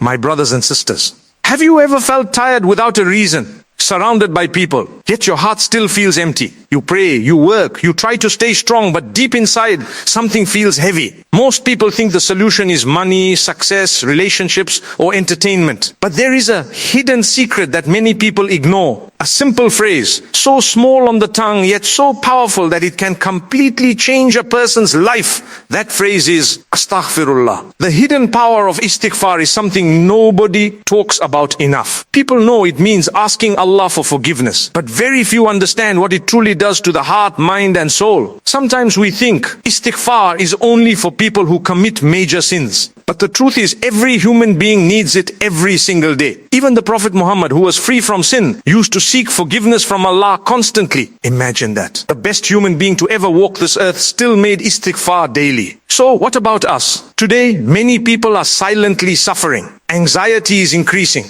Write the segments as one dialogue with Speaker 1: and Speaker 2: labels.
Speaker 1: My brothers and sisters, have you ever felt tired without a reason, surrounded by people, yet your heart still feels empty? You pray, you work, you try to stay strong, but deep inside, something feels heavy. Most people think the solution is money, success, relationships, or entertainment. But there is a hidden secret that many people ignore. A simple phrase, so small on the tongue, yet so powerful that it can completely change a person's life. That phrase is Astaghfirullah. The hidden power of istighfar is something nobody talks about enough. People know it means asking Allah for forgiveness, but very few understand what it truly does to the heart, mind and soul. Sometimes we think istighfar is only for people who commit major sins. But the truth is, every human being needs it every single day. Even the Prophet Muhammad, who was free from sin, used to seek forgiveness from Allah constantly. Imagine that. The best human being to ever walk this earth still made istighfar daily. So what about us? Today, many people are silently suffering. Anxiety is increasing.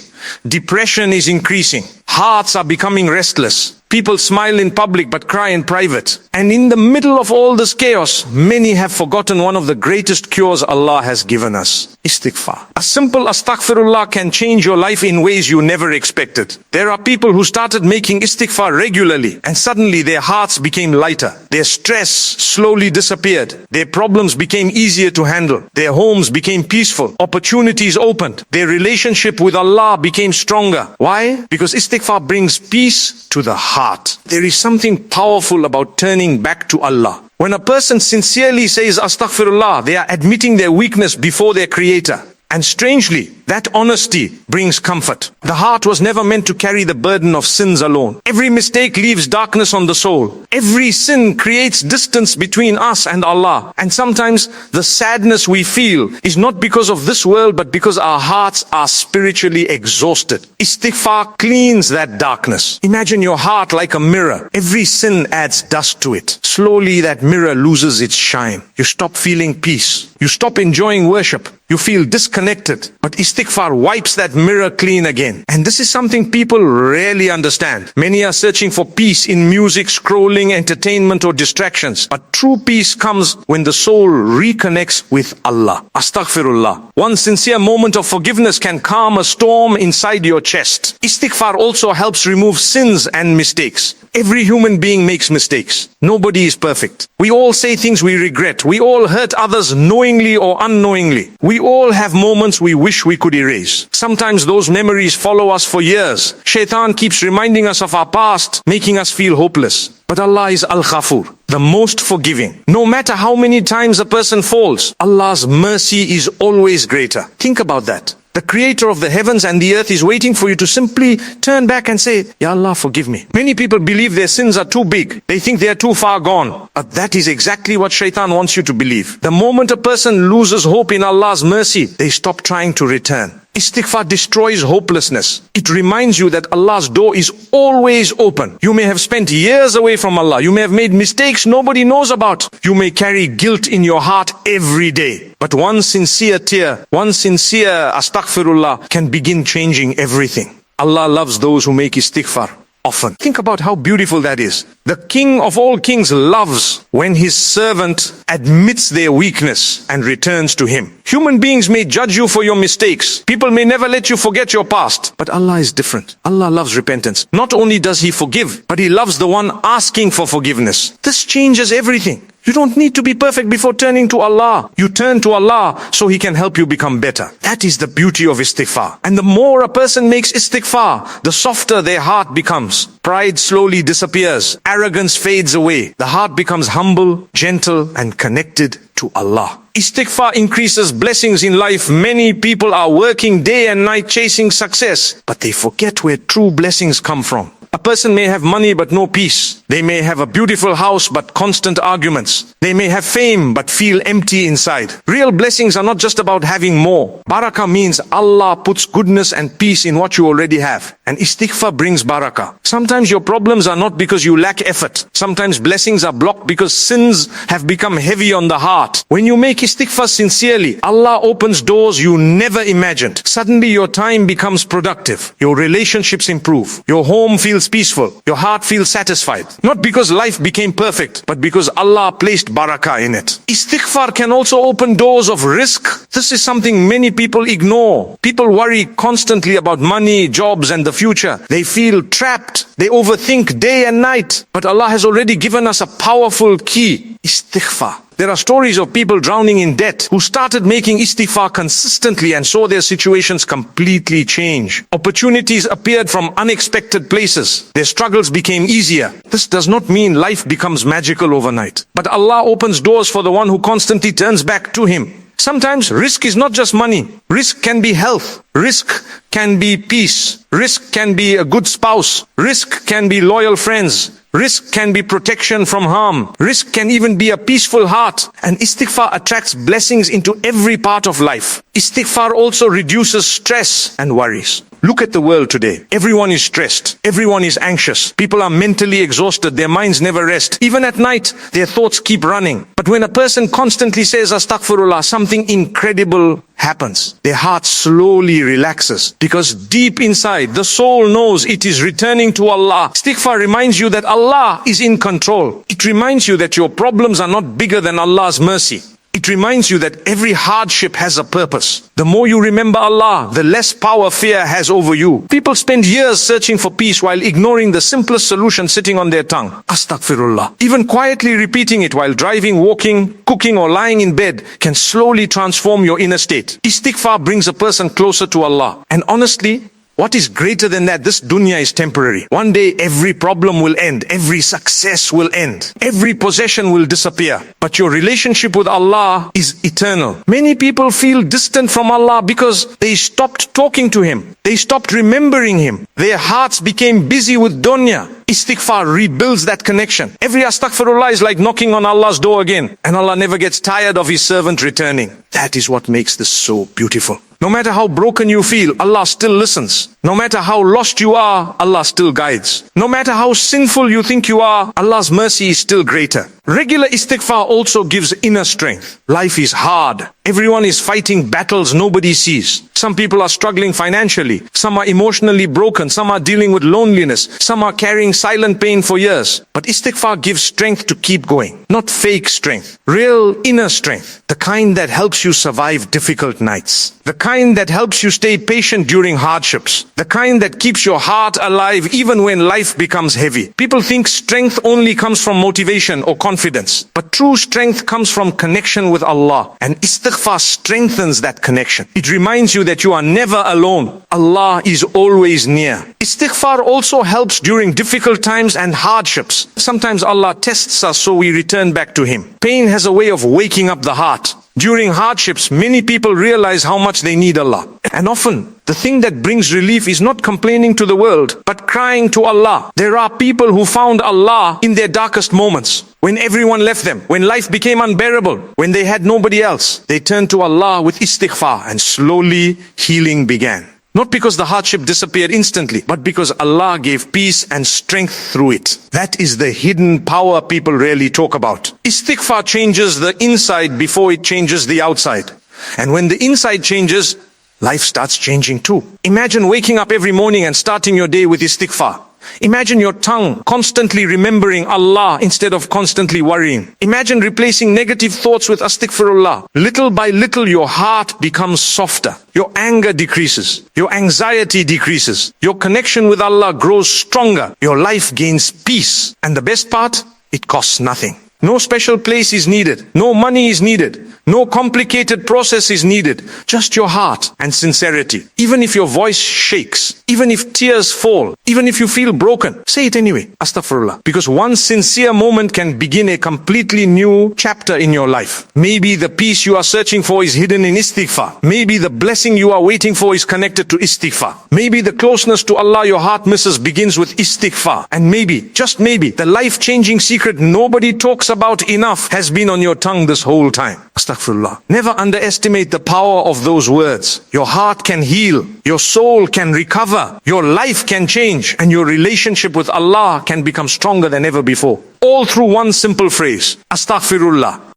Speaker 1: Depression is increasing. Hearts are becoming restless. People smile in public but cry in private. And in the middle of all this chaos, many have forgotten one of the greatest cures Allah has given us. Istighfar. A simple astaghfirullah can change your life in ways you never expected. There are people who started making istighfar regularly, and suddenly their hearts became lighter. Their stress slowly disappeared. Their problems became easier to handle. Their homes became peaceful. Opportunities opened. Their relationship with Allah became stronger. Why? Because istighfar brings peace to the heart. There is something powerful about turning back to Allah. When a person sincerely says Astaghfirullah, they are admitting their weakness before their Creator. And strangely, that honesty brings comfort. The heart was never meant to carry the burden of sins alone. Every mistake leaves darkness on the soul. Every sin creates distance between us and Allah. And sometimes the sadness we feel is not because of this world, but because our hearts are spiritually exhausted. Istighfar cleans that darkness. Imagine your heart like a mirror. Every sin adds dust to it. Slowly that mirror loses its shine. You stop feeling peace. You stop enjoying worship. You feel disconnected. But istighfar wipes that mirror clean again. And this is something people rarely understand. Many are searching for peace in music, scrolling, entertainment or distractions. But true peace comes when the soul reconnects with Allah. Astaghfirullah. One sincere moment of forgiveness can calm a storm inside your chest. Istighfar also helps remove sins and mistakes. Every human being makes mistakes. Nobody is perfect. We all say things we regret. We all hurt others knowingly or unknowingly. We all have moments we wish we could erase. Sometimes those memories follow us for years. Shaitan keeps reminding us of our past, making us feel hopeless. But Allah is Al-Ghafur, the most forgiving. No matter how many times a person falls, Allah's mercy is always greater. Think about that. The creator of the heavens and the earth is waiting for you to simply turn back and say, Ya Allah, forgive me. Many people believe their sins are too big. They think they are too far gone. But that is exactly what Shaitan wants you to believe. The moment a person loses hope in Allah's mercy, they stop trying to return. Istighfar destroys hopelessness. It reminds you that Allah's door is always open. You may have spent years away from Allah. You may have made mistakes nobody knows about. You may carry guilt in your heart every day. But one sincere tear, one sincere astaghfirullah can begin changing everything. Allah loves those who make istighfar often. Think about how beautiful that is. The King of all kings loves when his servant admits their weakness and returns to him. Human beings may judge you for your mistakes. People may never let you forget your past. But Allah is different. Allah loves repentance. Not only does He forgive, but He loves the one asking for forgiveness. This changes everything. You don't need to be perfect before turning to Allah. You turn to Allah so He can help you become better. That is the beauty of istighfar. And the more a person makes istighfar, the softer their heart becomes. Pride slowly disappears. Arrogance fades away. The heart becomes humble, gentle, and connected to Allah. Istighfar increases blessings in life. Many people are working day and night chasing success, but they forget where true blessings come from. A person may have money but no peace. They may have a beautiful house but constant arguments. They may have fame but feel empty inside. Real blessings are not just about having more. Barakah means Allah puts goodness and peace in what you already have. And istighfar brings barakah. Sometimes your problems are not because you lack effort. Sometimes blessings are blocked because sins have become heavy on the heart. When you make istighfar sincerely, Allah opens doors you never imagined. Suddenly your time becomes productive. Your relationships improve. Your home feels peaceful. Your heart feels satisfied. Not because life became perfect, but because Allah placed barakah in it. Istighfar can also open doors of rizq. This is something many people ignore. People worry constantly about money, jobs, and the future. They feel trapped. They overthink day and night. But Allah has already given us a powerful key: istighfar. There are stories of people drowning in debt who started making istighfar consistently and saw their situations completely change. Opportunities appeared from unexpected places. Their struggles became easier. This does not mean life becomes magical overnight. But Allah opens doors for the one who constantly turns back to Him. Sometimes risk is not just money. Risk can be health. Risk can be peace. Risk can be a good spouse. Risk can be loyal friends. Risk can be protection from harm. Risk can even be a peaceful heart. And istighfar attracts blessings into every part of life. Istighfar also reduces stress and worries. Look at the world today. Everyone is stressed. Everyone is anxious. People are mentally exhausted. Their minds never rest. Even at night, their thoughts keep running. But when a person constantly says Astaghfirullah, something incredible happens. Their heart slowly relaxes, because deep inside, the soul knows it is returning to Allah. Istighfar reminds you that Allah is in control. It reminds you that your problems are not bigger than Allah's mercy. It reminds you that every hardship has a purpose. The more you remember Allah, the less power fear has over you. People spend years searching for peace while ignoring the simplest solution sitting on their tongue: Astaghfirullah. Even quietly repeating it while driving, walking, cooking, or lying in bed can slowly transform your inner state. Istighfar brings a person closer to Allah. And honestly, what is greater than that? This dunya is temporary. One day every problem will end. Every success will end. Every possession will disappear. But your relationship with Allah is eternal. Many people feel distant from Allah because they stopped talking to Him. They stopped remembering Him. Their hearts became busy with dunya. Istighfar rebuilds that connection. Every astaghfirullah is like knocking on Allah's door again. And Allah never gets tired of His servant returning. That is what makes this so beautiful. No matter how broken you feel, Allah still listens. No matter how lost you are, Allah still guides. No matter how sinful you think you are, Allah's mercy is still greater. Regular istighfar also gives inner strength. Life is hard. Everyone is fighting battles nobody sees. Some people are struggling financially. Some are emotionally broken. Some are dealing with loneliness. Some are carrying silent pain for years. But istighfar gives strength to keep going. Not fake strength. Real inner strength. The kind that helps you survive difficult nights. The kind that helps you stay patient during hardships. The kind that keeps your heart alive even when life becomes heavy. People think strength only comes from motivation or confidence. But true strength comes from connection with Allah. And istighfar strengthens that connection. It reminds you that you are never alone. Allah is always near. Istighfar also helps during difficult times and hardships. Sometimes Allah tests us so we return back to Him. Pain has a way of waking up the heart. During hardships, many people realize how much they need Allah. And often, the thing that brings relief is not complaining to the world, but crying to Allah. There are people who found Allah in their darkest moments. When everyone left them, when life became unbearable, when they had nobody else, they turned to Allah with istighfar, and slowly healing began. Not because the hardship disappeared instantly, but because Allah gave peace and strength through it. That is the hidden power people rarely talk about. Istighfar changes the inside before it changes the outside. And when the inside changes, life starts changing too. Imagine waking up every morning and starting your day with istighfar. Imagine your tongue constantly remembering Allah instead of constantly worrying. Imagine replacing negative thoughts with astaghfirullah. Little by little, your heart becomes softer. Your anger decreases. Your anxiety decreases. Your connection with Allah grows stronger. Your life gains peace. And the best part, it costs nothing. No special place is needed. No money is needed. No complicated process is needed. Just your heart and sincerity. Even if your voice shakes, even if tears fall, even if you feel broken, say it anyway. Astaghfirullah. Because one sincere moment can begin a completely new chapter in your life. Maybe the peace you are searching for is hidden in istighfar. Maybe the blessing you are waiting for is connected to istighfar. Maybe the closeness to Allah your heart misses begins with istighfar. And maybe, just maybe, the life-changing secret nobody talks about enough has been on your tongue this whole time. Astaghfirullah. Never underestimate the power of those words. Your heart can heal. Your soul can recover. Your life can change. And your relationship with Allah can become stronger than ever before. All through one simple phrase. Astaghfirullah.